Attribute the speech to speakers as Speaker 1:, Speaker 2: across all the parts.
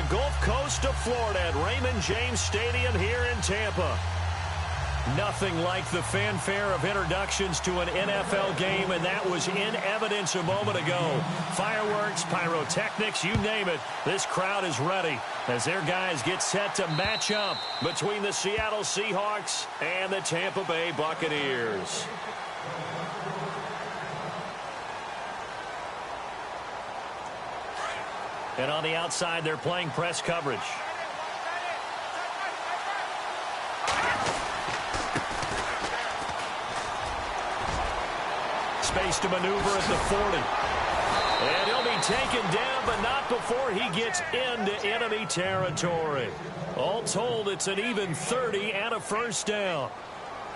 Speaker 1: the Gulf Coast of Florida at Raymond James Stadium here in Tampa. Nothing like the fanfare of introductions to an NFL game, and that was in evidence a moment ago. Fireworks, pyrotechnics, you name it. This crowd is ready as their guys get set to match up between the Seattle Seahawks and the Tampa Bay Buccaneers. And on the outside, they're playing press coverage. Space to maneuver at the 40. And he'll be taken down, but not before he gets into enemy territory. All told, it's an even 30 and a first down.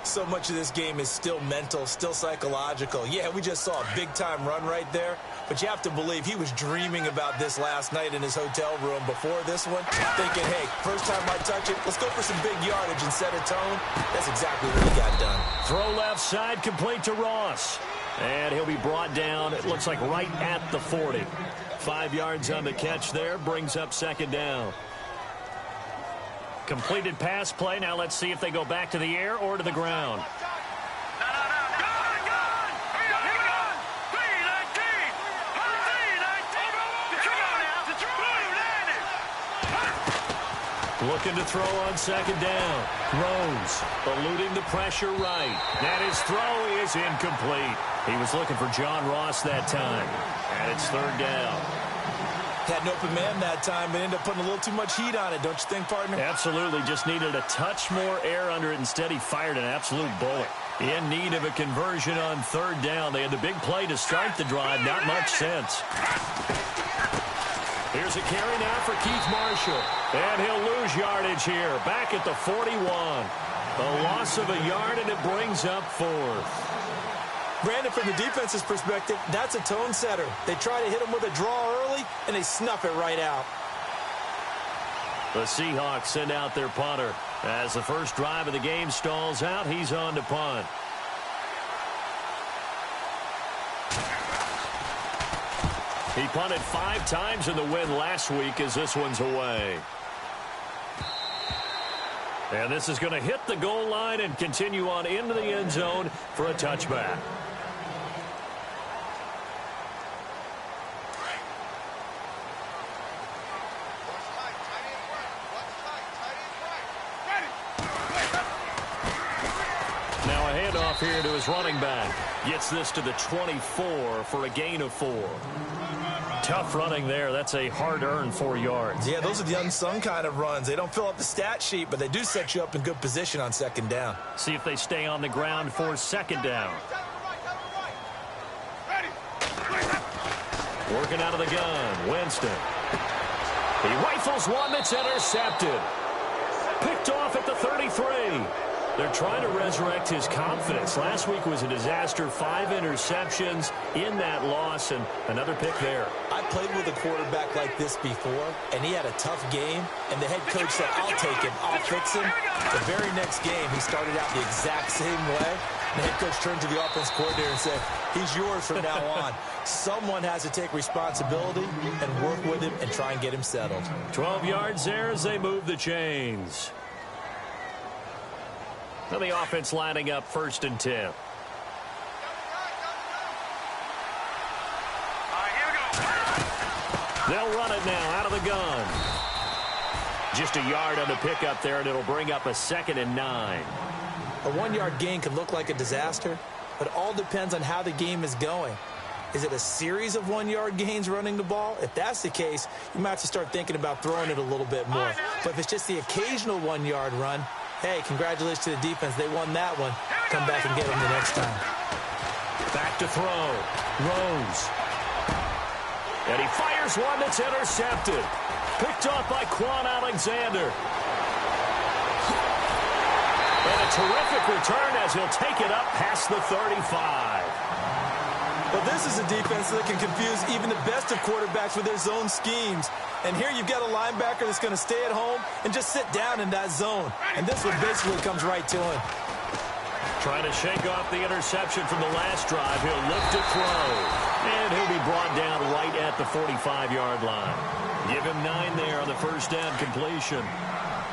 Speaker 2: So much of this game is still mental, still psychological. Yeah, we just saw a big-time run right there, but you have to believe he was dreaming about this last night in his hotel room before this one, thinking, hey, first time I touch it, let's go for some big yardage and set a tone. That's exactly what he got done.
Speaker 1: Throw left side, complete to Ross. And he'll be brought down, it looks like right at the 40. 5 yards on the catch there, brings up second down. Completed pass play. Now let's see if they go back to the air or to the ground. Looking to throw on second down. Throws, eluding the pressure right. And his throw is incomplete. He was looking for John Ross that time. And it's third down.
Speaker 2: Had an open man that time, but ended up putting a little too much heat on it, don't you think, partner?
Speaker 1: Absolutely. Just needed a touch more air under it. Instead, he fired an absolute bullet. In need of a conversion on third down. They had the big play to start the drive. Not much sense. Here's a carry now for Keith Marshall. And he'll lose yardage here. Back at the 41. A loss of a yard, and it brings up fourth.
Speaker 2: Brandon, from the defense's perspective, that's a tone setter. They try to hit him with a draw early, and they snuff it right out.
Speaker 1: The Seahawks send out their punter. As the first drive of the game stalls out, he's on to punt. He punted 5 times in the win last week as this one's away. And this is going to hit the goal line and continue on into the end zone for a touchback. Now a handoff here to his running back. Gets this to the 24 for a gain of 4. Tough running there. That's a hard-earned 4 yards.
Speaker 2: Yeah, those are the unsung kind of runs. They don't fill up the stat sheet, but they do set you up in good position on second down.
Speaker 1: See if they stay on the ground for second down. Working out of the gun, Winston. He rifles one that's intercepted. Picked off at the 33. They're trying to resurrect his confidence. Last week was a disaster. 5 interceptions in that loss, and another pick there.
Speaker 2: I played with a quarterback like this before, and he had a tough game, and the head coach said, I'll take him, I'll fix him. The very next game, he started out the exact same way. The head coach turned to the offense coordinator and said, he's yours from now on. Someone has to take responsibility and work with him and try and get him settled.
Speaker 1: 12 yards there as they move the chains. And the offense lining up 1st and 10. They'll run it now out of the gun. Just a yard on the pickup there, and it'll bring up a 2nd and 9.
Speaker 2: A 1-yard gain could look like a disaster, but it all depends on how the game is going. Is it a series of 1-yard gains running the ball? If that's the case, you might have to start thinking about throwing it a little bit more. But if it's just the occasional 1-yard run, hey, congratulations to the defense. They won that one. Come back and get them the next time.
Speaker 1: Back to throw. Rose. And he fires one that's intercepted. Picked off by Quan Alexander. And a terrific return as he'll take it up past the 35.
Speaker 2: But this is a defense that can confuse even the best of quarterbacks with their zone schemes. And here you've got a linebacker that's going to stay at home and just sit down in that zone. And this one basically comes right to him.
Speaker 1: Trying to shake off the interception from the last drive. He'll look to throw. And he'll be brought down right at the 45-yard line. Give him 9 there on the first down completion.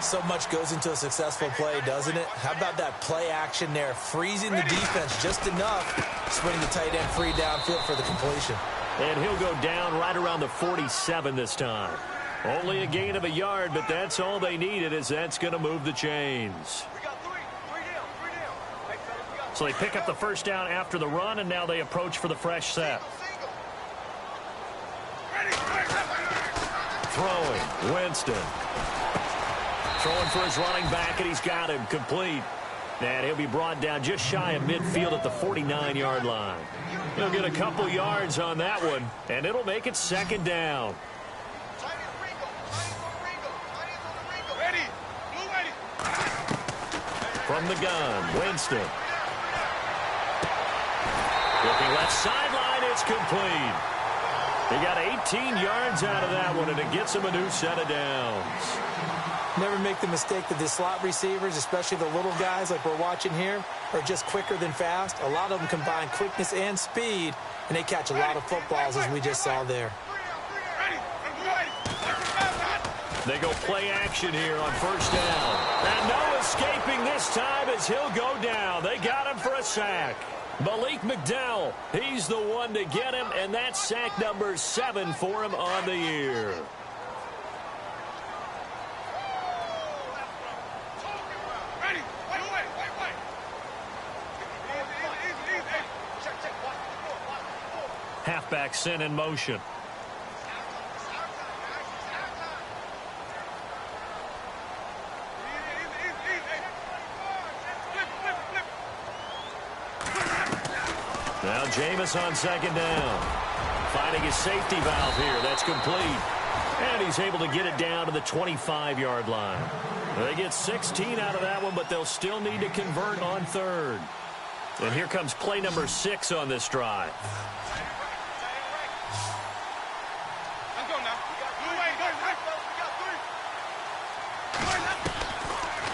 Speaker 2: So much goes into a successful play, doesn't it? How about that play action there? Freezing the defense just enough. Swing the tight end free downfield for the completion.
Speaker 1: And he'll go down right around the 47 this time. Only a gain of a yard, but that's all they needed, as that's going to move the chains. So they pick up the first down after the run, and now they approach for the fresh set. Throwing, Winston. Throwing for his running back, and he's got him complete. And he'll be brought down just shy of midfield at the 49-yard line. He'll get a couple yards on that one, and it'll make it second down. From the gun, Winston. Looking left sideline, it's complete. He got 18 yards out of that one, and it gets him a new set of downs.
Speaker 2: Never make the mistake that the slot receivers, especially the little guys like we're watching here, are just quicker than fast. A lot of them combine quickness and speed, and they catch a lot of footballs, as we just saw there.
Speaker 1: They go play action here on first down. And no escaping this time as he'll go down. They got him for a sack. Malik McDowell, he's the one to get him, and that's sack number 7 for him on the year. Halfback sent in motion. Now Jameis on second down. Finding his safety valve here. That's complete. And he's able to get it down to the 25-yard line. They get 16 out of that one, but they'll still need to convert on third. And here comes play number 6 on this drive.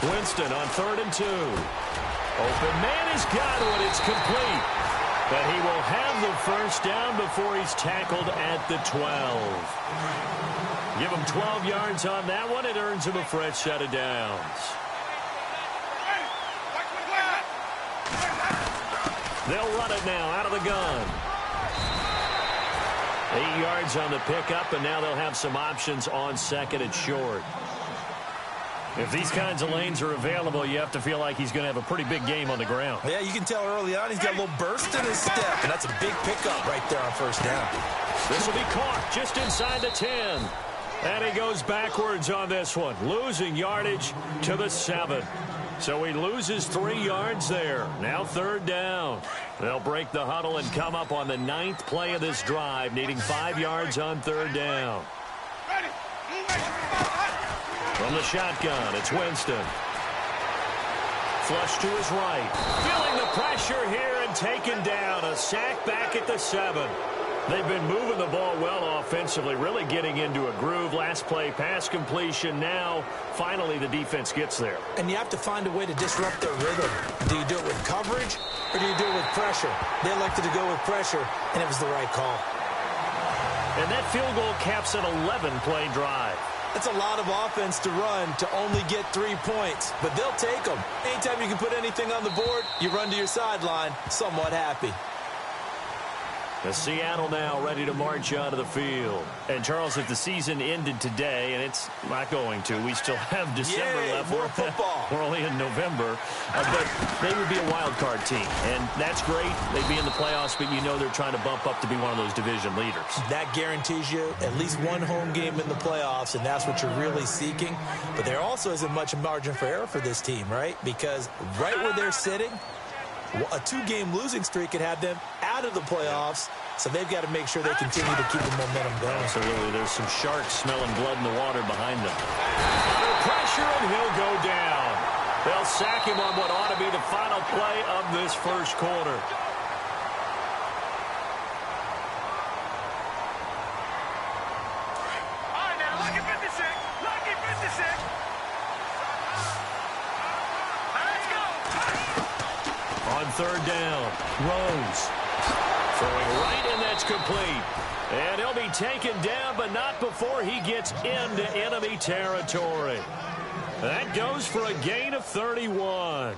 Speaker 1: Winston on 3rd and 2. Open man has got one. It's complete. But he will have the first down before he's tackled at the 12. Give him 12 yards on that one. It earns him a fresh set of downs. They'll run it now out of the gun. 8 yards on the pickup, and now they'll have some options on second and short. If these kinds of lanes are available, you have to feel like he's going to have a pretty big game on the ground.
Speaker 2: Yeah, you can tell early on he's got a little burst in his step, and that's a big pickup right there on first down.
Speaker 1: This will be caught just inside the 10. And he goes backwards on this one, losing yardage to the 7. So he loses 3 yards there. Now 3rd down. They'll break the huddle and come up on the 9th play of this drive, needing 5 yards on 3rd down. From the shotgun, it's Winston. Flush to his right. Feeling the pressure here and taken down. A sack back at the 7. They've been moving the ball well offensively, really getting into a groove. Last play, pass completion. Now, finally, the defense gets there.
Speaker 2: And you have to find a way to disrupt their rhythm. Do you do it with coverage, or do you do it with pressure? They elected to go with pressure, and it was the right call.
Speaker 1: And that field goal caps an 11-play drive.
Speaker 2: That's a lot of offense to run to only get 3 points, but they'll take them. Anytime you can put anything on the board, you run to your sideline somewhat happy.
Speaker 1: The Seattle now ready to march onto the field. And, Charles, if the season ended today, and it's not going to, we still have December left.
Speaker 2: More football.
Speaker 1: We're only in November. But they would be a wild card team. And that's great. They'd be in the playoffs, but you know they're trying to bump up to be one of those division leaders. That
Speaker 2: guarantees you at least one home game in the playoffs, and that's what you're really seeking. But there also isn't much margin for error for this team, right? Because right where they're sitting, a 2-game losing streak could have them out of the playoffs, so they've got to make sure they continue to keep the momentum going.
Speaker 1: Absolutely. There's some sharks smelling blood in the water behind them. Under pressure, and he'll go down. They'll sack him on what ought to be the final play of this first quarter.
Speaker 3: All right, now, lucky 56. Lucky 56.
Speaker 1: On 3rd down, Rose Throwing right, and that's complete. And he'll be taken down, but not before he gets into enemy territory. That goes for a gain of 31.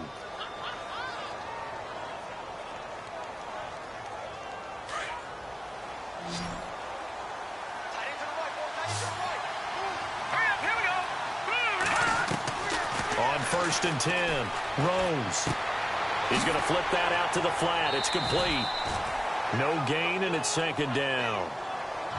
Speaker 1: On 1st and 10, Rose. He's going to flip that out to the flat. It's complete. No gain, and it's 2nd down.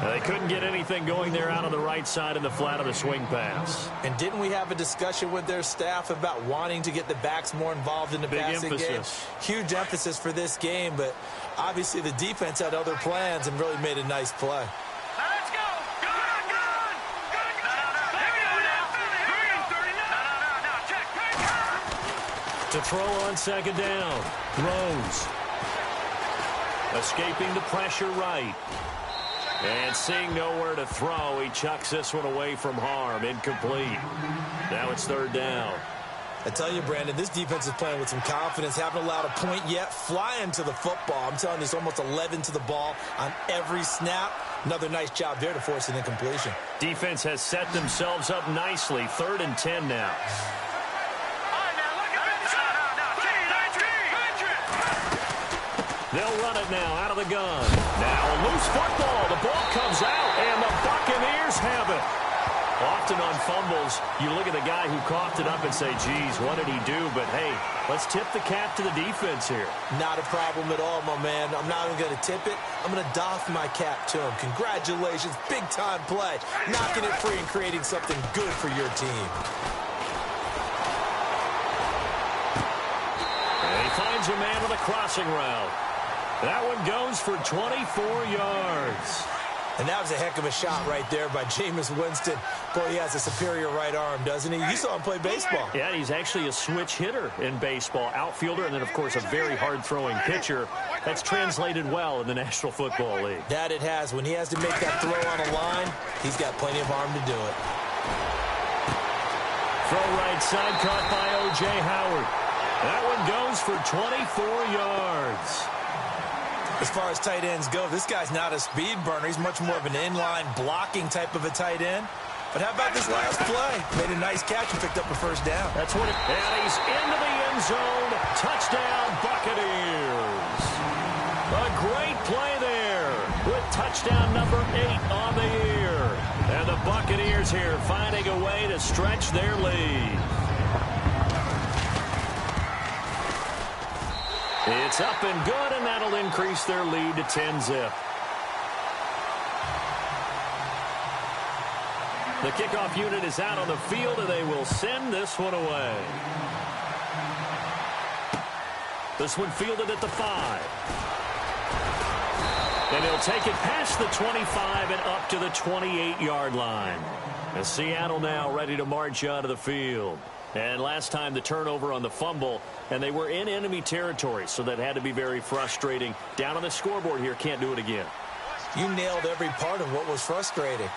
Speaker 1: They couldn't get anything going there out on the right side in the flat of the swing pass.
Speaker 2: And didn't we have a discussion with their staff about wanting to get the backs more involved in the passing game? Huge emphasis for this game, but obviously the defense had other plans and really made a nice play.
Speaker 3: Let's go!
Speaker 1: To throw on 2nd down, Rose. Escaping the pressure right. And seeing nowhere to throw, he chucks this one away from harm. Incomplete. Now it's 3rd down.
Speaker 2: I tell you, Brandon, this defense is playing with some confidence. Haven't allowed a point yet. Flying to the football. I'm telling you, it's almost 11 to the ball on every snap. Another nice job there to force an incompletion.
Speaker 1: Defense has set themselves up nicely. 3rd and 10 now. They'll run it now out of the gun. Now a loose football. The ball comes out, and the Buccaneers have it. Often on fumbles, you look at the guy who coughed it up and say, geez, what did he do? But, hey, let's tip the cap to the defense here.
Speaker 2: Not a problem at all, my man. I'm not even going to tip it. I'm going to doff my cap to him. Congratulations. Big-time play. Knocking it free and creating something good for your team.
Speaker 1: And he finds a man on the crossing route. That one goes for 24 yards.
Speaker 2: And that was a heck of a shot right there by Jameis Winston. Boy, he has a superior right arm, doesn't he? You saw him play baseball.
Speaker 1: Yeah, he's actually a switch hitter in baseball. Outfielder, and then, of course, a very hard-throwing pitcher. That's translated well in the National Football League.
Speaker 2: That it has. When he has to make that throw on a line, he's got plenty of arm to do it.
Speaker 1: Throw right side, caught by O.J. Howard. That one goes for 24 yards.
Speaker 2: As far as tight ends go, this guy's not a speed burner. He's much more of an inline blocking type of a tight end. But how about this last play? Made a nice catch and picked up a 1st down.
Speaker 1: That's what it is. And he's into the end zone. Touchdown, Buccaneers. A great play there with touchdown number 8 on the year. And the Buccaneers here finding a way to stretch their lead. It's up and good, and that'll increase their lead to 10-zip. The kickoff unit is out on the field, and they will send this one away. This one fielded at the 5. And he'll take it past the 25 and up to the 28-yard line. And Seattle now ready to march out of the field. And last time the turnover on the fumble, and they were in enemy territory, so that had to be very frustrating. Down on the scoreboard here, can't do it again.
Speaker 2: You nailed every part of what was frustrating.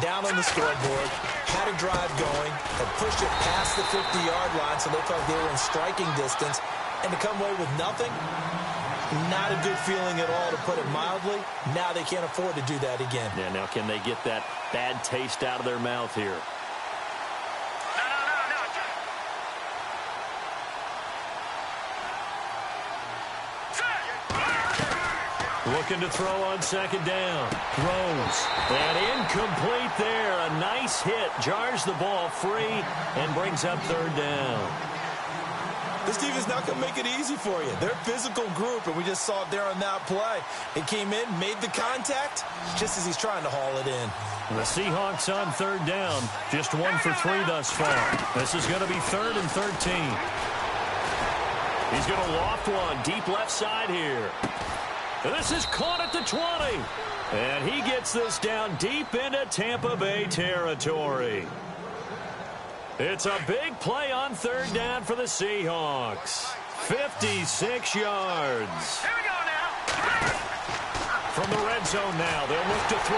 Speaker 2: Down on the scoreboard, had a drive going, had pushed it past the 50-yard line, so they felt they were in striking distance, and to come away with nothing, not a good feeling at all, to put it mildly. Now they can't afford to do that again.
Speaker 1: Yeah, now can they get that bad taste out of their mouth here? Looking to throw on 2nd down. Throws. And incomplete there. A nice hit. Jars the ball free and brings up 3rd down.
Speaker 2: This defense not going to make it easy for you. They're a physical group, and we just saw it there on that play. It came in, made the contact, just as he's trying to haul it in.
Speaker 1: The Seahawks on 3rd down. Just 1 for 3 thus far. This is going to be 3rd and 13. He's going to loft one deep left side here. This is caught at the 20. And he gets this down deep into Tampa Bay territory. It's a big play on 3rd down for the Seahawks. 56 yards.
Speaker 3: Here we go now.
Speaker 1: From the red zone now, they'll look to throw.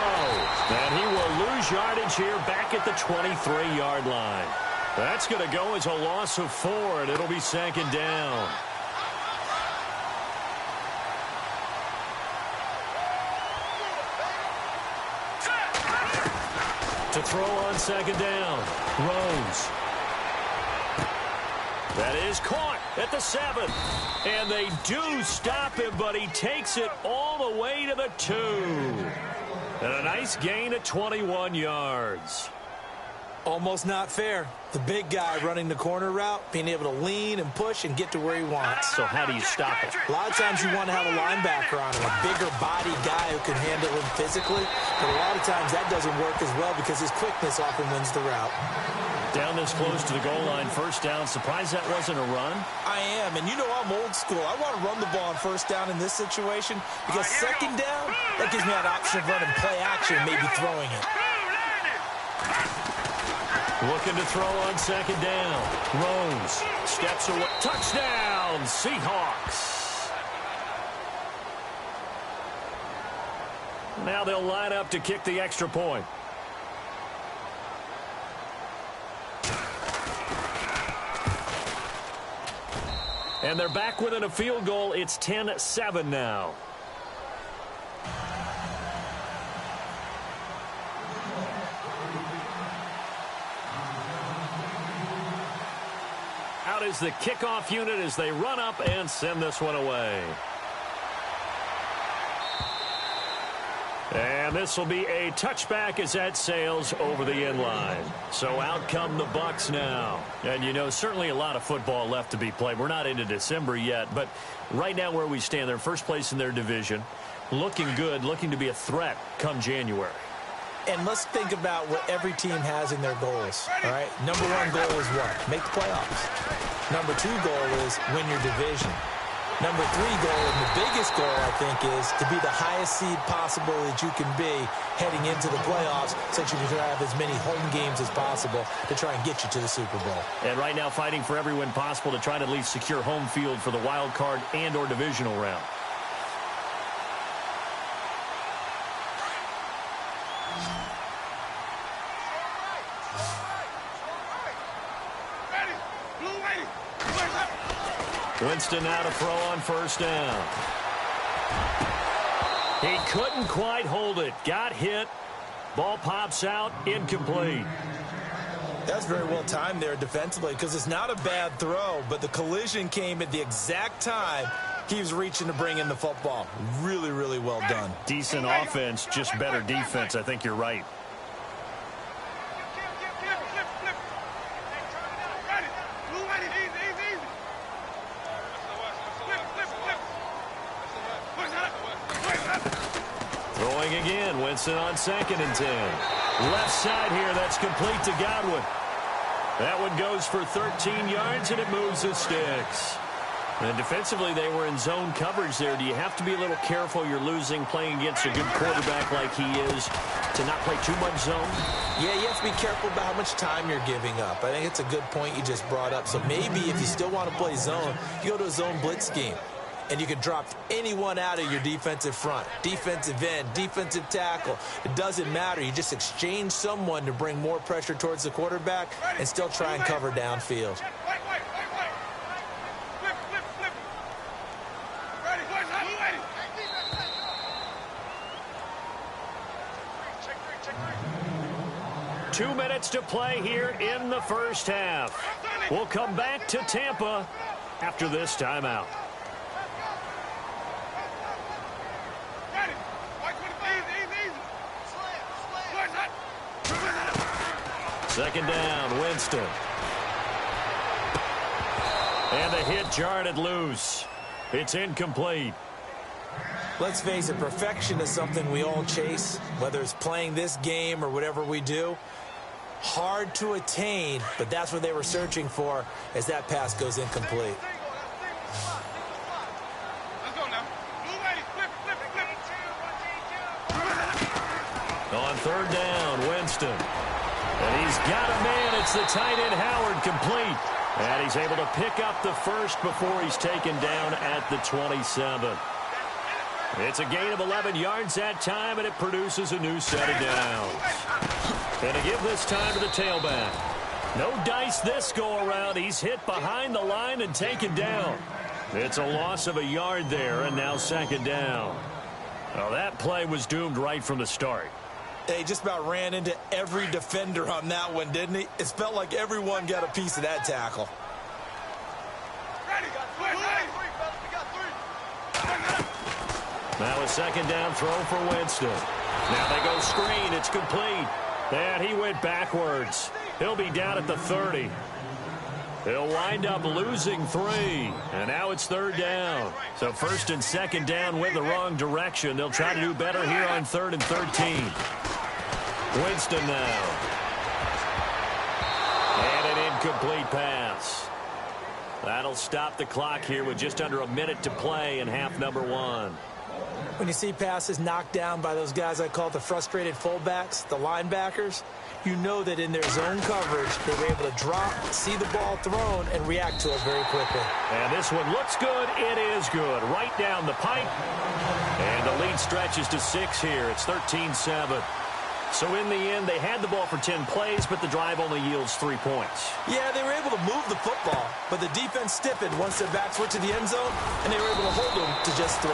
Speaker 1: And he will lose yardage here back at the 23-yard line. That's going to go as a loss of 4, and it'll be 2nd down. To throw on second down. Rose. That is caught at the 7. And they do stop him, but he takes it all the way to the 2. And a nice gain of 21 yards.
Speaker 2: Almost not fair. The big guy running the corner route, being able to lean and push and get to where he wants.
Speaker 1: So how do you stop it?
Speaker 2: A lot of times you want to have a linebacker on him, a bigger body guy who can handle him physically. But a lot of times that doesn't work as well because his quickness often wins the route.
Speaker 1: Down this close to the goal line, first down. Surprised that wasn't a run?
Speaker 2: I am, and you know I'm old school. I want to run the ball on first down in this situation because second down, that gives me an option of running play action, maybe throwing it.
Speaker 1: Looking to throw on second down. Rose steps away. Touchdown, Seahawks. Now they'll line up to kick the extra point. And they're back within a field goal. It's 10-7 now. Out is the kickoff unit as they run up and send this one away. And this will be a touchback as that sails over the end line. So out come the Bucs now. And, you know, certainly a lot of football left to be played. We're not into December yet, but right now where we stand, they're first place in their division. Looking good, looking to be a threat come January.
Speaker 2: And let's think about what every team has in their goals, all right? Number one goal is what? Make the playoffs. Number two goal is win your division. Number three goal, and the biggest goal, I think, is to be the highest seed possible that you can be heading into the playoffs so that you can have as many home games as possible to try and get you to the Super Bowl.
Speaker 1: And right now fighting for every win possible to try to at least secure home field for the wild card and or divisional round. Winston now to throw on first down. He couldn't quite hold it. Got hit. Ball pops out. Incomplete.
Speaker 2: That's very well timed there defensively because it's not a bad throw, but the collision came at the exact time he was reaching to bring in the football. Really, really well done.
Speaker 1: Decent offense, just better defense. I think you're right. Throwing again, Winston on 2nd and 10. Left side here, that's complete to Godwin. That one goes for 13 yards, and it moves the sticks. And defensively, they were in zone coverage there. Do you have to be a little careful? You're losing, playing against a good quarterback like he is, to not play too much zone?
Speaker 2: Yeah, you have to be careful about how much time you're giving up. I think it's a good point you just brought up. So maybe if you still want to play zone, you go to a zone blitz scheme. And you can drop anyone out of your defensive front, defensive end, defensive tackle. It doesn't matter. You just exchange someone to bring more pressure towards the quarterback and still try and cover downfield.
Speaker 1: Two minutes to play here in the first half. We'll come back to Tampa after this timeout. Second down, Winston. And the hit jarred it loose. It's incomplete.
Speaker 2: Let's face it, perfection is something we all chase, whether it's playing this game or whatever we do. Hard to attain, but that's what they were searching for as that pass goes incomplete.
Speaker 1: On third down, Winston. And he's got a man. It's the tight end, Howard, complete. And he's able to pick up the first before he's taken down at the 27. It's a gain of 11 yards that time, and it produces a new set of downs. And to give this time to the tailback. No dice this go-around. He's hit behind the line and taken down. It's a loss of a yard there, and now second down. Well, that play was doomed right from the start.
Speaker 2: He just about ran into every defender on that one, didn't he? It felt like everyone got a piece of that tackle.
Speaker 1: Now a second down throw for Winston. Now they go screen. It's complete. And he went backwards. He'll be down at the 30. He'll wind up losing 3. And now it's third down. So first and second down went the wrong direction. They'll try to do better here on 3rd and 13. Winston now. And an incomplete pass. That'll stop the clock here with just under a minute to play in half number 1.
Speaker 2: When you see passes knocked down by those guys I call the frustrated fullbacks, the linebackers, you know that in their zone coverage, they were able to drop, see the ball thrown, and react to it very quickly.
Speaker 1: And this one looks good. It is good. Right down the pipe. And the lead stretches to 6 here. It's 13-7. So in the end, they had the ball for 10 plays, but the drive only yields 3 points.
Speaker 2: Yeah, they were able to move the football, but the defense stiffened once their backs were to the end zone, and they were able to hold them to just 3.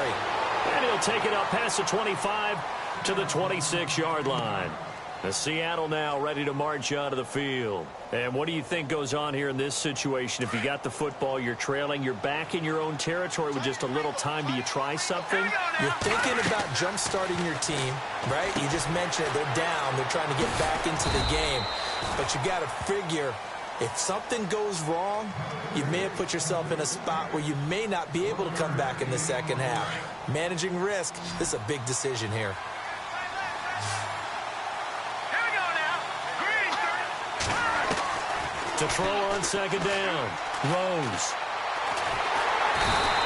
Speaker 1: And he'll take it up past the 25 to the 26-yard line. The Seattle now ready to march out of the field. And what do you think goes on here in this situation? If you got the football, you're trailing, you're back in your own territory with just a little time. Do you try something?
Speaker 2: You're thinking about jump-starting your team, right? You just mentioned it. They're down. They're trying to get back into the game. But you got to figure, if something goes wrong, you may have put yourself in a spot where you may not be able to come back in the second half. Managing risk, this is a big decision here.
Speaker 1: To throw on second down. Rose.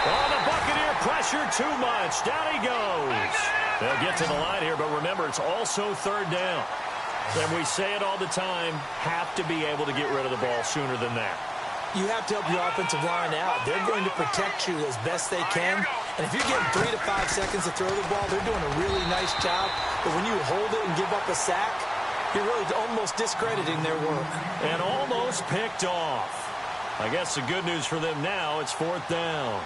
Speaker 1: Oh, the Buccaneer pressure too much. Down he goes. They'll get to the line here, but remember, it's also third down. And we say it all the time, have to be able to get rid of the ball sooner than that.
Speaker 2: You have to help your offensive line out. They're going to protect you as best they can. And if you're getting 3 to 5 seconds to throw the ball, they're doing a really nice job. But when you hold it and give up a sack, you're really almost discrediting their work.
Speaker 1: And almost picked off. I guess the good news for them now, it's 4th down.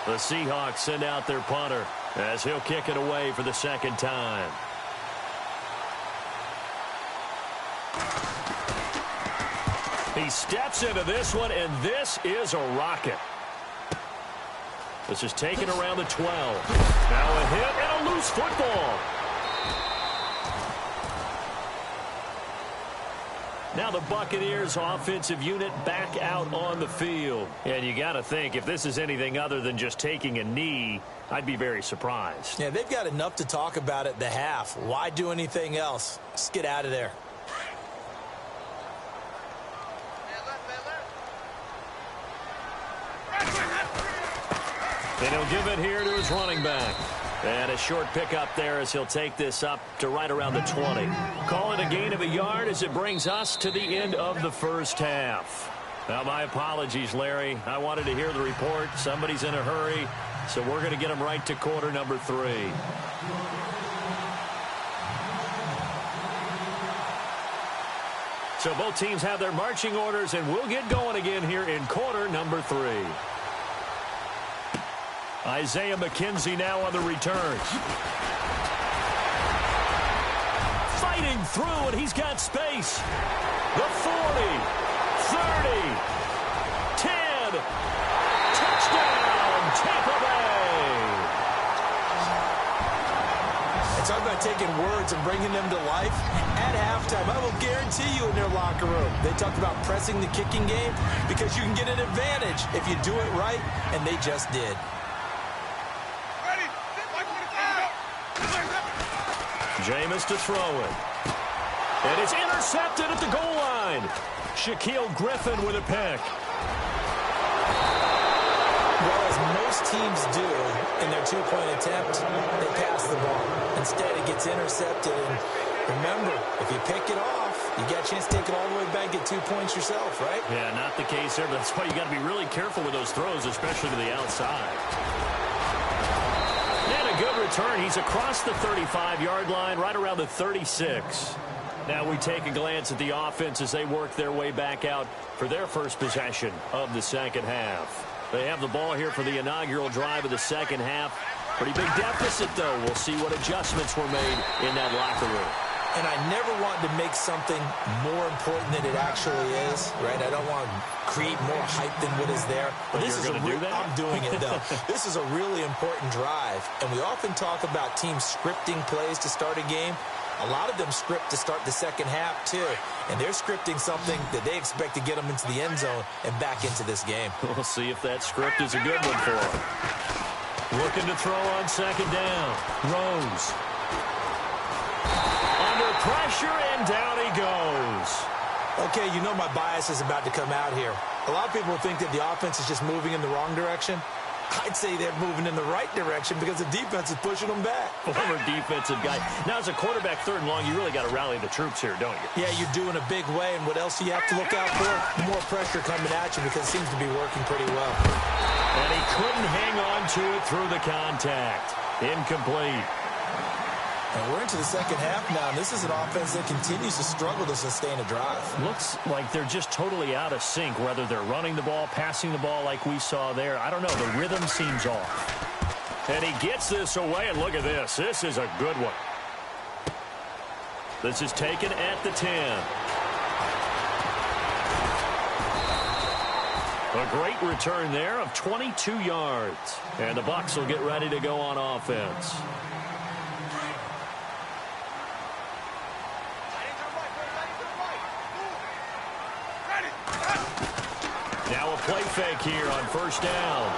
Speaker 1: The Seahawks send out their punter as he'll kick it away for the second time. He steps into this one, and this is a rocket. This is taken around the 12. Now a hit and a loose football. Now the Buccaneers offensive unit back out on the field. And you got to think, if this is anything other than just taking a knee, I'd be very surprised.
Speaker 2: Yeah, they've got enough to talk about at the half. Why do anything else? Just get out of there.
Speaker 1: And he'll give it here to his running back. And a short pickup there as he'll take this up to right around the 20. Call it a gain of a yard as it brings us to the end of the first half. Now, my apologies, Larry. I wanted to hear the report. Somebody's in a hurry, so we're going to get him right to quarter number 3. So both teams have their marching orders, and we'll get going again here in quarter number 3. Isaiah McKenzie now on the return. Fighting through, and he's got space. The 40, 30, 10. Touchdown, Tampa Bay.
Speaker 2: It's all about taking words and bringing them to life. At halftime, I will guarantee you in their locker room, they talked about pressing the kicking game because you can get an advantage if you do it right, and they just did.
Speaker 1: Jameis to throw it. And it's intercepted at the goal line. Shaquille Griffin with a pick.
Speaker 2: Well, as most teams do in their two-point attempt, they pass the ball. Instead, it gets intercepted. And remember, if you pick it off, you got a chance to take it all the way back, get 2 points yourself, right?
Speaker 1: Yeah, not the case there, but that's why you got to be really careful with those throws, especially to the outside. Good return. He's across the 35-yard line, right around the 36. Now we take a glance at the offense as they work their way back out for their first possession of the second half. They have the ball here for the inaugural drive of the second half. Pretty big deficit, though. We'll see what adjustments were made in that locker room.
Speaker 2: And I never want to make something more important than it actually is, right? I don't want to create more hype than what is there. But this is
Speaker 1: I'm
Speaker 2: doing it, though. This is a really important drive. And we often talk about teams scripting plays to start a game. A lot of them script to start the second half, too. And they're scripting something that they expect to get them into the end zone and back into this game.
Speaker 1: We'll see if that script is a good one for them. Looking to throw on second down. Rose. Under pressure, and down he goes.
Speaker 2: Okay, you know my bias is about to come out here. A lot of people think that the offense is just moving in the wrong direction. I'd say they're moving in the right direction because the defense is pushing them back.
Speaker 1: Former defensive guy. Now, as a quarterback, third and long, you really got to rally the troops here, don't you?
Speaker 2: Yeah, you're doing a big way, and what else do you have to look out for? More pressure coming at you because it seems to be working pretty well.
Speaker 1: And he couldn't hang on to it through the contact. Incomplete.
Speaker 2: And we're into the second half now, and this is an offense that continues to struggle to sustain a drive.
Speaker 1: Looks like they're just totally out of sync, whether they're running the ball, passing the ball like we saw there. I don't know. The rhythm seems off. And he gets this away, and look at this. This is a good one. This is taken at the 10. A great return there of 22 yards. And the Bucs will get ready to go on offense. Now a play fake here on first down.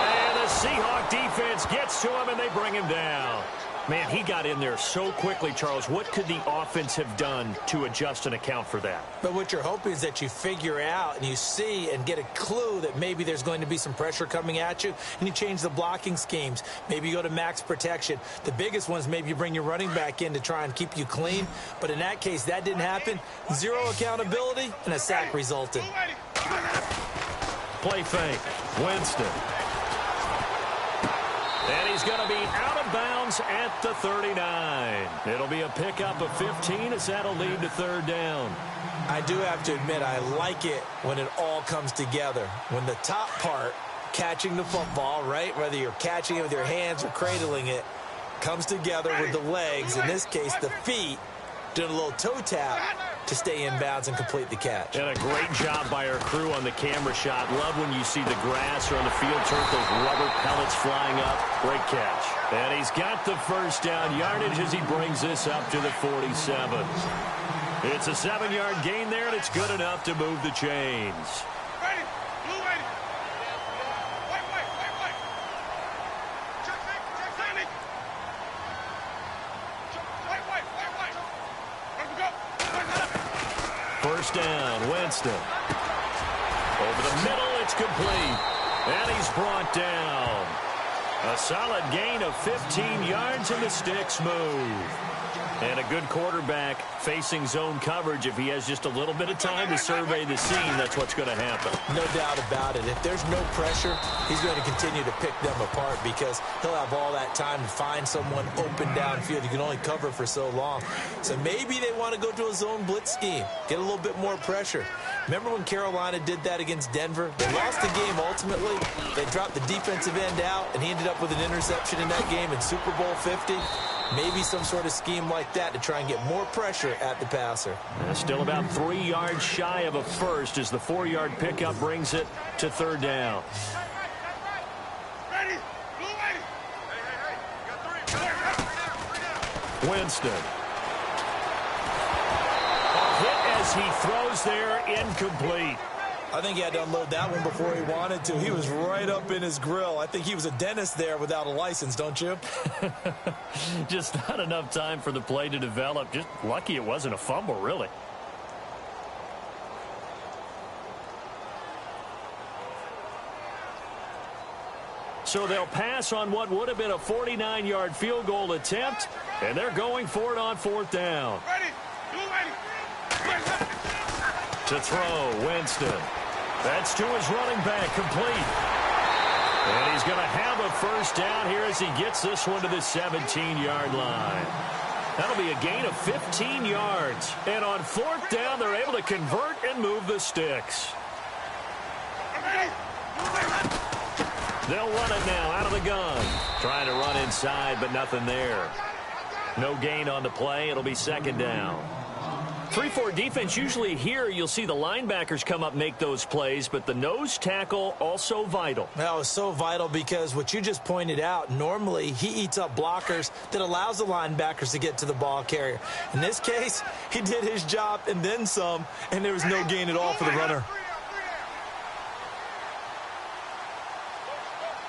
Speaker 1: And the Seahawk defense gets to him, and they bring him down. Man, he got in there so quickly, Charles. What could the offense have done to adjust and account for that?
Speaker 2: But what you're hoping is that you figure out and you see and get a clue that maybe there's going to be some pressure coming at you, and you change the blocking schemes. Maybe you go to max protection. The biggest ones, maybe you bring your running back in to try and keep you clean. But in that case, that didn't happen. Zero accountability, and a sack resulted.
Speaker 1: Play fake. Winston. And he's going to be out of bounds at the 39. It'll be a pickup of 15 as that'll lead to third down.
Speaker 2: I do have to admit, I like it when it all comes together. When the top part, catching the football, right, whether you're catching it with your hands or cradling it, comes together with the legs, in this case the feet, doing a little toe tap to stay in bounds and complete the catch.
Speaker 1: And a great job by our crew on the camera shot. Love when you see the grass or on the field turf, those rubber pellets flying up. Great catch. And he's got the first down yardage as he brings this up to the 47. It's a 7-yard gain there, and it's good enough to move the chains. First down, Winston. Over the middle, it's complete. And he's brought down. A solid gain of 15 yards, and the sticks move. And a good quarterback facing zone coverage. If he has just a little bit of time to survey the scene, that's what's going to happen.
Speaker 2: No doubt about it. If there's no pressure, he's going to continue to pick them apart because he'll have all that time to find someone open downfield. You can only cover for so long. So maybe they want to go to a zone blitz scheme, get a little bit more pressure. Remember when Carolina did that against Denver? They lost the game ultimately. They dropped the defensive end out, and he ended up with an interception in that game in Super Bowl 50. Maybe some sort of scheme like that to try and get more pressure at the passer.
Speaker 1: Still about 3 yards shy of a first as the 4-yard pickup brings it to third down. Winston. A hit as he throws there, incomplete.
Speaker 2: I think he had to unload that one before he wanted to. He was right up in his grill. I think he was a dentist there without a license, don't you?
Speaker 1: Just not enough time for the play to develop. Just lucky it wasn't a fumble, really. So they'll pass on what would have been a 49-yard field goal attempt, and they're going for it on fourth down. To throw, Winston. That's to his running back, complete. And he's going to have a first down here as he gets this one to the 17-yard line. That'll be a gain of 15 yards. And on fourth down, they're able to convert and move the sticks. They'll run it now out of the gun. Trying to run inside, but nothing there. No gain on the play. It'll be second down. 3-4 defense, usually here you'll see the linebackers come up make those plays, but the nose tackle also vital.
Speaker 2: That was so vital because what you just pointed out, normally he eats up blockers that allows the linebackers to get to the ball carrier. In this case, he did his job and then some, and there was no gain at all for the runner.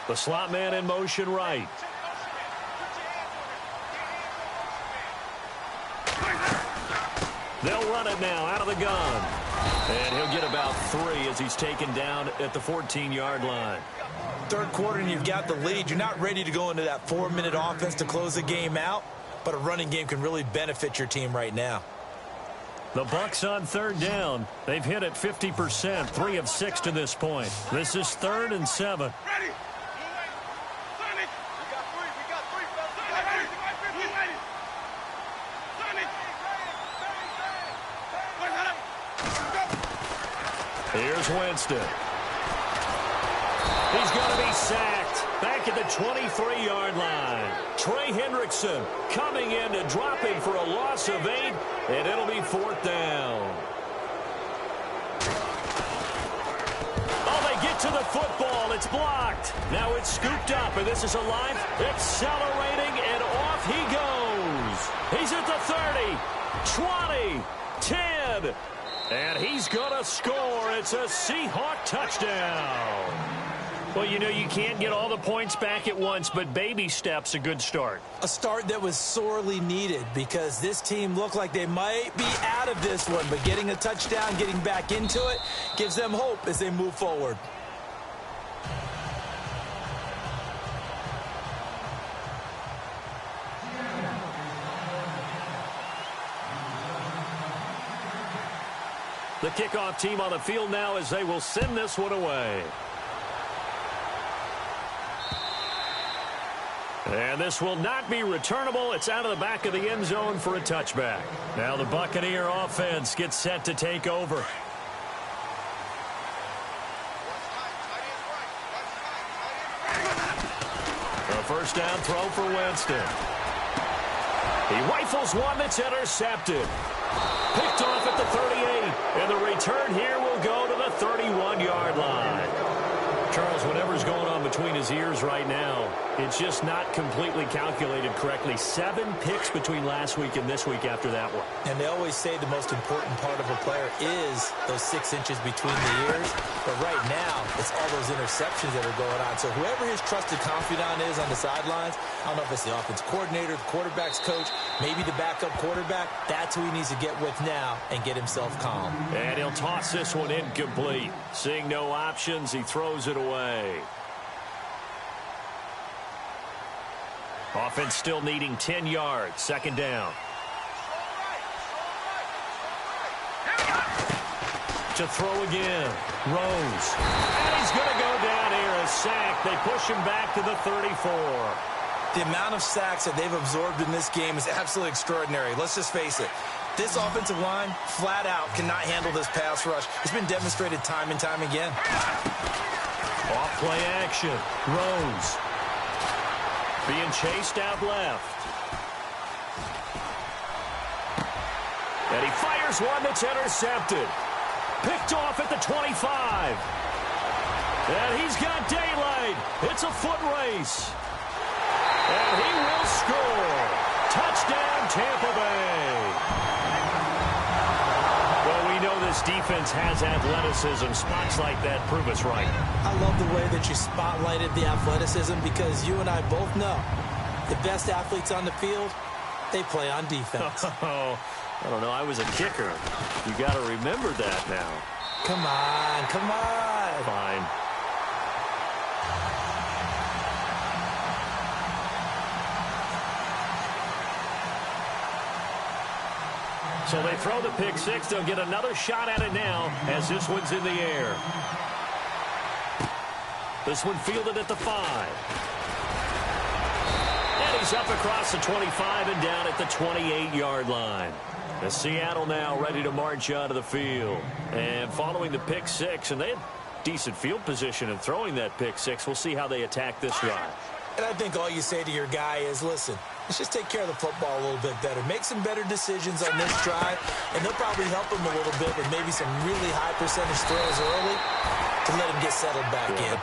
Speaker 1: The slot man in motion right. They'll run it now out of the gun. And he'll get about 3 as he's taken down at the 14-yard line.
Speaker 2: Third quarter and you've got the lead. You're not ready to go into that 4-minute offense to close the game out, but a running game can really benefit your team right now.
Speaker 1: The Bucs on third down. They've hit it 50%, 3 of 6 to this point. This is 3rd and 7.
Speaker 3: Ready.
Speaker 1: Here's Winston. He's going to be sacked back at the 23-yard line. Trey Hendrickson coming in to drop him for a loss of 8, and it'll be 4th down. Oh, they get to the football. It's blocked. Now it's scooped up, and this is alive, accelerating, and off he goes. He's at the 30, 20, 10. And he's going to score. It's a Seahawk touchdown. Well, you know, you can't get all the points back at once, but baby steps a good start.
Speaker 2: A start that was sorely needed because this team looked like they might be out of this one, but getting a touchdown, getting back into it, gives them hope as they move forward.
Speaker 1: The kickoff team on the field now as they will send this one away. And this will not be returnable. It's out of the back of the end zone for a touchback. Now the Buccaneer offense gets set to take over. A first down throw for Winston. He rifles one that's intercepted. Picked off at the 38, and the return here will go to the 31-yard line. Charles, whatever's going on between his ears right now, it's just not completely calculated correctly. 7 picks between last week and this week after that one.
Speaker 2: And they always say the most important part of a player is those 6 inches between the ears. But right now, it's all those interceptions that are going on. So whoever his trusted confidant is on the sidelines, I don't know if it's the offense coordinator, the quarterback's coach, maybe the backup quarterback, that's who he needs to get with now and get himself calm.
Speaker 1: And he'll toss this one incomplete. Seeing no options, he throws it away. Offense still needing 10 yards. Second down. To throw again. Rose. And he's going to go down here. A sack. They push him back to the 34.
Speaker 2: The amount of sacks that they've absorbed in this game is absolutely extraordinary. Let's just face it. This offensive line, flat out, cannot handle this pass rush. It's been demonstrated time and time again.
Speaker 1: Off play action. Rose. Being chased out left. And he fires one that's intercepted. Picked off at the 25. And he's got daylight. It's a foot race. And he will score. Touchdown, Tampa Bay. Well, we know this defense has athleticism. Spots like that prove us right.
Speaker 2: I love the way that you spotlighted the athleticism because you and I both know the best athletes on the field, they play on defense.
Speaker 1: Oh, I don't know. I was a kicker. You got to remember that now.
Speaker 2: Come on, come on.
Speaker 1: Fine. So they throw the pick six. They'll get another shot at it now as this one's in the air. This one fielded at the 5. And he's up across the 25 and down at the 28-yard line. The Seattle now ready to march out of the field. And following the pick six, and they decent field position and throwing that pick six. We'll see how they attack this drive.
Speaker 2: And I think all you say to your guy is, listen, let's just take care of the football a little bit better. Make some better decisions on this drive, and they'll probably help him a little bit with maybe some really high percentage throws early to let him get settled back in.
Speaker 1: But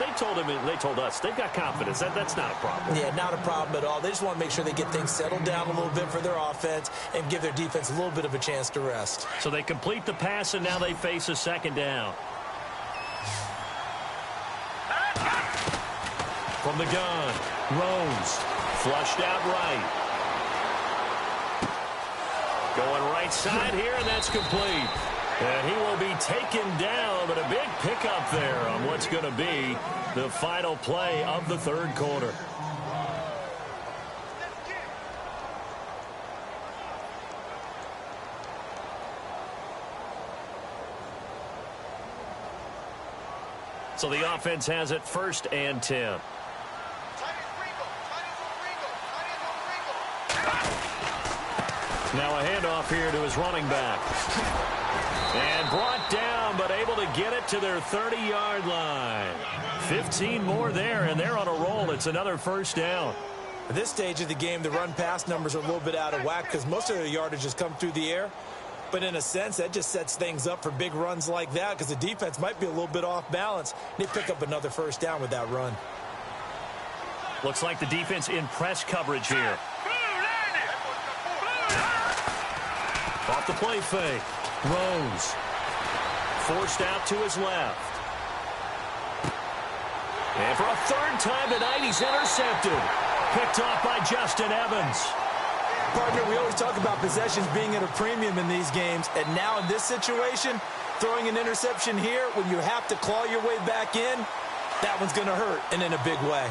Speaker 1: they told us they've got confidence. That's not a problem.
Speaker 2: Yeah, not a problem at all. They just want to make sure they get things settled down a little bit for their offense and give their defense a little bit of a chance to rest.
Speaker 1: So they complete the pass, and now they face a second down. From the gun, Rose, flushed out right. Going right side here, and that's complete. And he will be taken down, but a big pickup there on what's going to be the final play of the third quarter. So the offense has it 1st and 10. Now a handoff here to his running back. And brought down, but able to get it to their 30-yard line. 15 more there, and they're on a roll. It's another 1st down.
Speaker 2: At this stage of the game, the run-pass numbers are a little bit out of whack because most of their yardage has come through the air. But in a sense, that just sets things up for big runs like that because the defense might be a little bit off balance. They pick up another 1st down with that run.
Speaker 1: Looks like the defense in press coverage here. Off the play fake. Rose. Forced out to his left. And for a 3rd time tonight, he's intercepted. Picked off by Justin Evans.
Speaker 2: Partner, we always talk about possessions being at a premium in these games. And now in this situation, throwing an interception here when you have to claw your way back in, that one's going to hurt, and in a big way.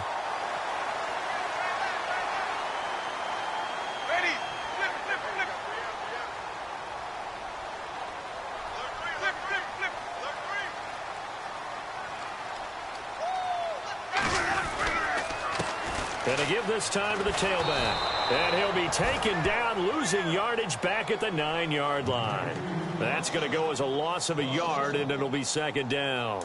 Speaker 1: And to give this time to the tailback. And he'll be taken down, losing yardage back at the 9-yard line. That's going to go as a loss of a yard, and it'll be 2nd down.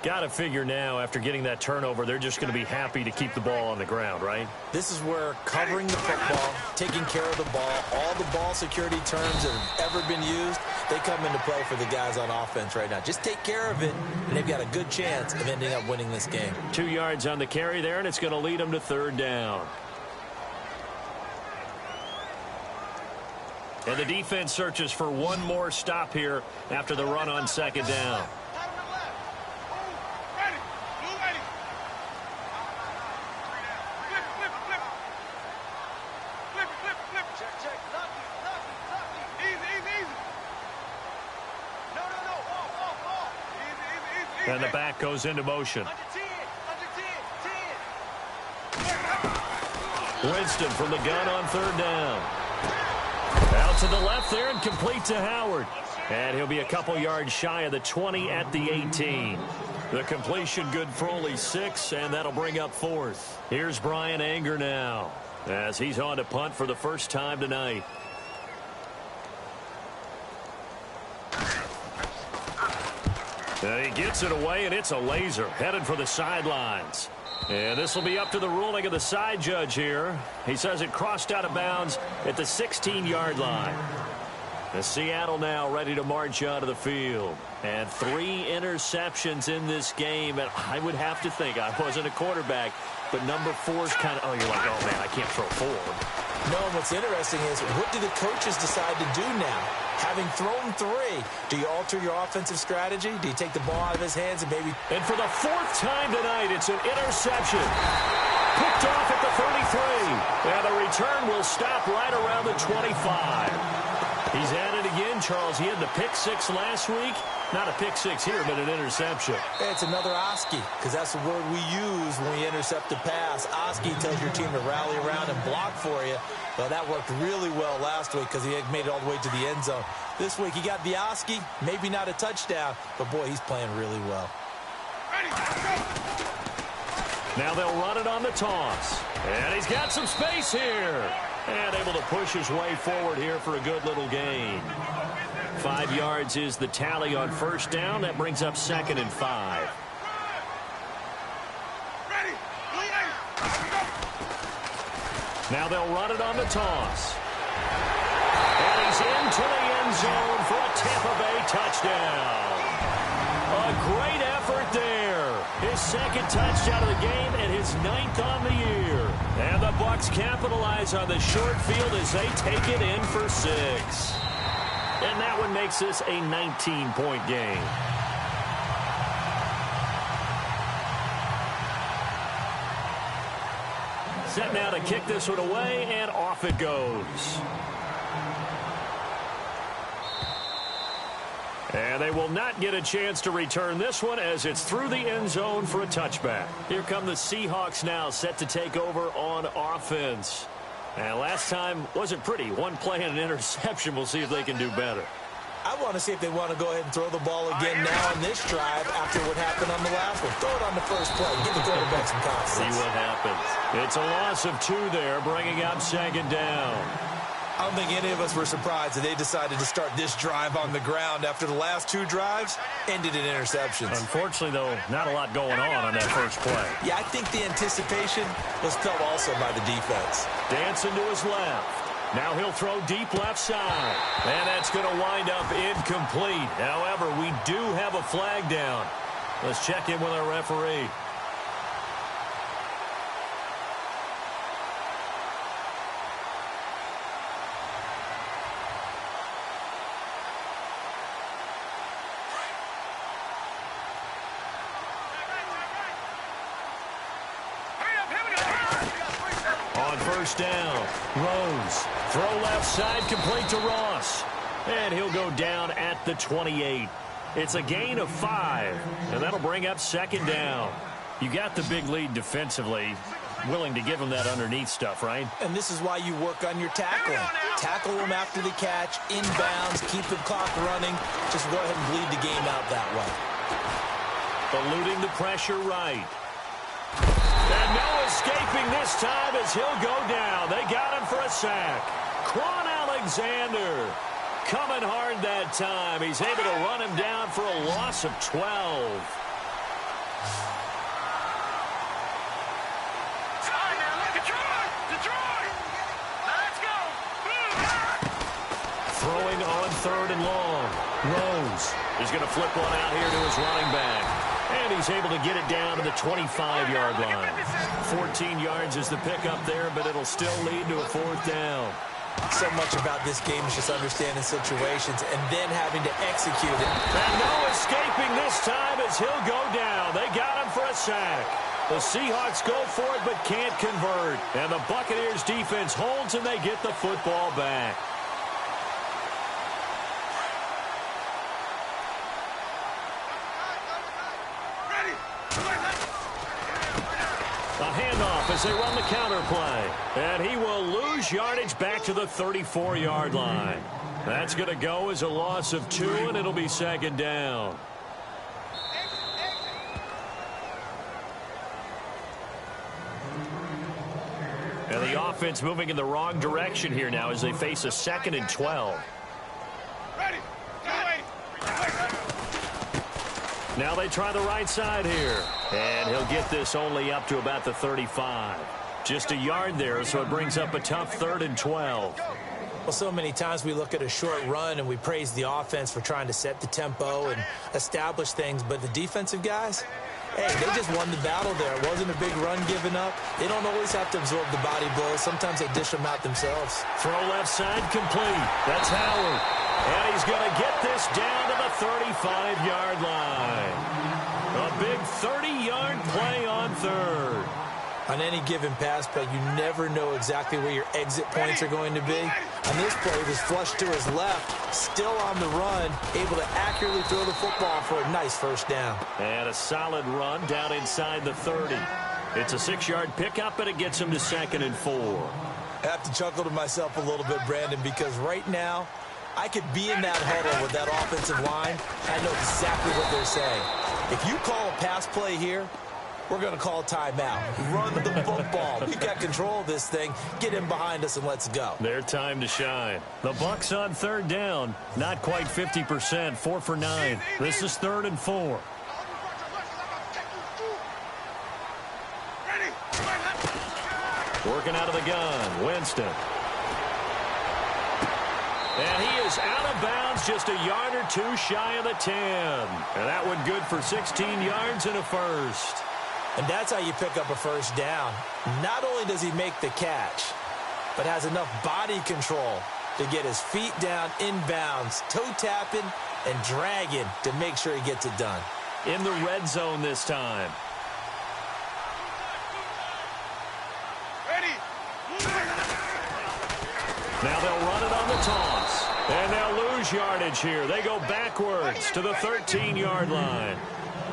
Speaker 1: Got to figure now, after getting that turnover, they're just going to be happy to keep the ball on the ground, right?
Speaker 2: This is where covering the football, taking care of the ball, all the ball security terms that have ever been used, they come into play for the guys on offense right now. Just take care of it, and they've got a good chance of ending up winning this game.
Speaker 1: 2 yards on the carry there, and it's going to lead them to 3rd down. And the defense searches for one more stop here after the run on 2nd down. And the back goes into motion. Winston from the gun on 3rd down. Out to the left there and complete to Howard. And he'll be a couple yards shy of the 20 at the 18. The completion good for only 6, and that'll bring up 4th. Here's Brian Anger now as he's on to punt for the 1st time tonight. And he gets it away, and it's a laser headed for the sidelines. And this will be up to the ruling of the side judge here. He says it crossed out of bounds at the 16-yard line. The Seattle now ready to march onto the field. And 3 interceptions in this game. And I would have to think, I wasn't a quarterback, but number 4's kind of, you're like, oh, man, I can't throw 4.
Speaker 2: No, and what's interesting is, what do the coaches decide to do now? Having thrown 3, do you alter your offensive strategy? Do you take the ball out of his hands and maybe...
Speaker 1: And for the 4th time tonight, it's an interception. Picked off at the 33. And the return will stop right around the 25. He's at it again, Charles. He had the pick 6 last week. Not a pick 6 here, but an interception.
Speaker 2: It's another Oski, because that's the word we use when we intercept a pass. Oski tells your team to rally around and block for you. Well, that worked really well last week because he had made it all the way to the end zone. This week he got the Oski, maybe not a touchdown, but boy, he's playing really well.
Speaker 1: Now they'll run it on the toss. And he's got some space here. And able to push his way forward here for a good little gain. 5 yards is the tally on 1st down. That brings up 2nd and 5. Now they'll run it on the toss. And he's into the end zone for a Tampa Bay touchdown. A great effort there. His second touchdown of the game and his 9th on the year. And the Bucs capitalize on the short field as they take it in for 6. And that one makes this a 19-point game. Set now to kick this one away, and off it goes. And they will not get a chance to return this one as it's through the end zone for a touchback. Here come the Seahawks now, set to take over on offense. And last time wasn't pretty. One play and an interception. We'll see if they can do better.
Speaker 2: I want to see if they want to go ahead and throw the ball again now on this drive after what happened on the last one. Throw it on the first play. Give the quarterback some confidence.
Speaker 1: See what happens. It's a loss of 2 there, bringing up 2nd down.
Speaker 2: I don't think any of us were surprised that they decided to start this drive on the ground after the last 2 drives ended in interceptions.
Speaker 1: Unfortunately, though, not a lot going on that first play.
Speaker 2: Yeah, I think the anticipation was felt also by the defense.
Speaker 1: Dancing to his left. Now he'll throw deep left side. And that's going to wind up incomplete. However, we do have a flag down. Let's check in with our referee. First down. Rose. Throw left side, complete to Ross. And he'll go down at the 28. It's a gain of 5. And that'll bring up 2nd down. You got the big lead defensively. Willing to give him that underneath stuff, right?
Speaker 2: And this is why you work on your tackling. Tackle him after the catch, inbounds, keep the clock running. Just go ahead and bleed the game out that way.
Speaker 1: Eluding the pressure right. And no escaping this time as he'll go down. They got him for a sack. Quan Alexander coming hard that time. He's able to run him down for a loss of 12. Throwing on 3rd and long. Rose is going to flip one out here to his running back. And he's able to get it down to the 25-yard line. 14 yards is the pickup there, but it'll still lead to a 4th down.
Speaker 2: So much about this game is just understanding situations and then having to execute it.
Speaker 1: And no escaping this time as he'll go down. They got him for a sack. The Seahawks go for it but can't convert. And the Buccaneers defense holds and they get the football back. A handoff as they run the counter play. And he will lose yardage back to the 34-yard line. That's going to go as a loss of 2, and it'll be 2nd down. And the offense moving in the wrong direction here now as they face a 2nd and 12. Now they try the right side here. And he'll get this only up to about the 35. Just a yard there, so it brings up a tough 3rd and 12.
Speaker 2: Well, so many times we look at a short run and we praise the offense for trying to set the tempo and establish things. But the defensive guys, hey, they just won the battle there. It wasn't a big run given up. They don't always have to absorb the body blows. Sometimes they dish them out themselves.
Speaker 1: Throw left side complete. That's Howard. And he's going to get this down to the 35-yard line. A big 30-yard play on 3rd.
Speaker 2: On any given pass play, you never know exactly where your exit points are going to be. On this play, it was flushed to his left, still on the run, able to accurately throw the football for a nice 1st down.
Speaker 1: And a solid run down inside the 30. It's a 6-yard pickup, and it gets him to 2nd and 4.
Speaker 2: I have to chuckle to myself a little bit, Brandon, because right now, I could be in that huddle with that offensive line. I know exactly what they're saying. If you call a pass play here, we're going to call timeout. Run the football. We got control of this thing. Get in behind us and let's go.
Speaker 1: Their time to shine. The Bucs on 3rd down. Not quite 50%. 4 for 9. This is 3rd and 4. Working out of the gun, Winston. And he is out of bounds, just a yard or two shy of the 10. And that one good for 16 yards and a first.
Speaker 2: And that's how you pick up a first down. Not only does he make the catch, but has enough body control to get his feet down inbounds, toe tapping and dragging to make sure he gets it done.
Speaker 1: In the red zone this time.
Speaker 3: Ready.
Speaker 1: Now they'll run it on the toss. And they'll lose yardage here. They go backwards to the 13-yard line.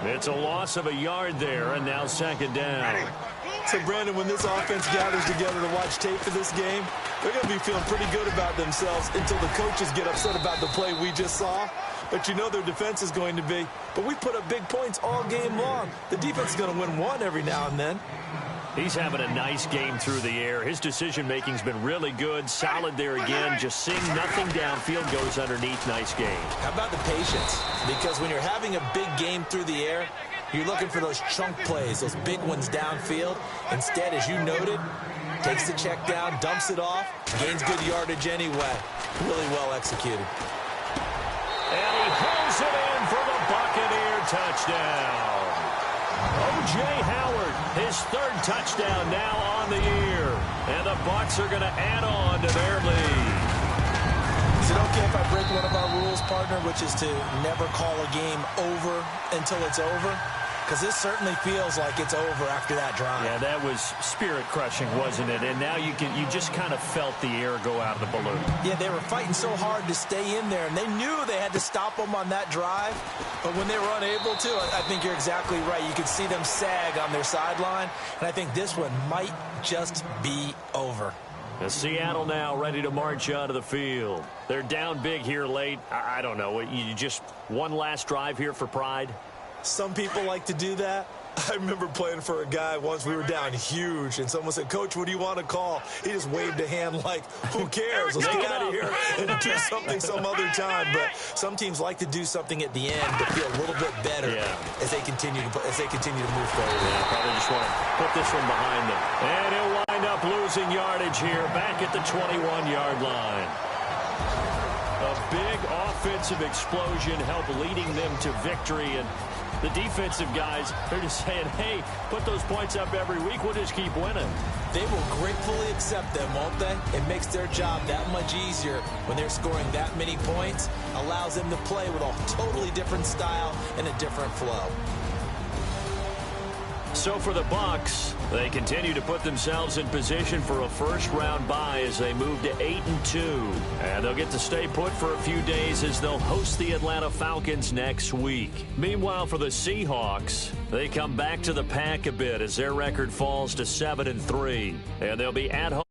Speaker 1: It's a loss of a yard there, and now second down.
Speaker 2: So, Brandon, when this offense gathers together to watch tape for this game, they're going to be feeling pretty good about themselves until the coaches get upset about the play we just saw. But you know their defense is going to be. But we put up big points all game long. The defense is going to win one every now and then.
Speaker 1: He's having a nice game through the air. His decision-making's been really good. Solid there again. Just seeing nothing downfield goes underneath. Nice game.
Speaker 2: How about the patience? Because when you're having a big game through the air, you're looking for those chunk plays, those big ones downfield. Instead, as you noted, takes the check down, dumps it off, gains good yardage anyway. Really well executed.
Speaker 1: And he holds it in for the Buccaneer touchdown. O.J. Howard, his third touchdown now on the year. And the Bucs are going to add on to their lead.
Speaker 2: Is it okay if I break one of our rules, partner, which is to never call a game over until it's over? Because this certainly feels like it's over after that drive.
Speaker 1: Yeah, that was spirit-crushing, wasn't it? And now you just kind of felt the air go out of the balloon.
Speaker 2: Yeah, they were fighting so hard to stay in there, and they knew they had to stop them on that drive. But when they were unable to, I think you're exactly right. You could see them sag on their sideline, and I think this one might just be over.
Speaker 1: And Seattle now ready to march onto the field. They're down big here late. I don't know. You just one last drive here for pride?
Speaker 2: Some people like to do that. I remember playing for a guy once. We were down huge, and someone said, "Coach, what do you want to call?" He just waved a hand like, who cares? Let's get out of here and do something some other time. But some teams like to do something at the end to feel a little bit better as they continue to move forward.
Speaker 1: Yeah, probably just want to put this one behind them. And he'll wind up losing yardage here back at the 21-yard line. A big offensive explosion helped leading them to victory, and the defensive guys, they're just saying, hey, put those points up every week. We'll just keep winning.
Speaker 2: They will gratefully accept them, won't they? It makes their job that much easier when they're scoring that many points. Allows them to play with a totally different style and a different flow.
Speaker 1: So for the Bucs, they continue to put themselves in position for a first-round bye as they move to 8-2. And they'll get to stay put for a few days as they'll host the Atlanta Falcons next week. Meanwhile, for the Seahawks, they come back to the pack a bit as their record falls to 7-3. And they'll be at home.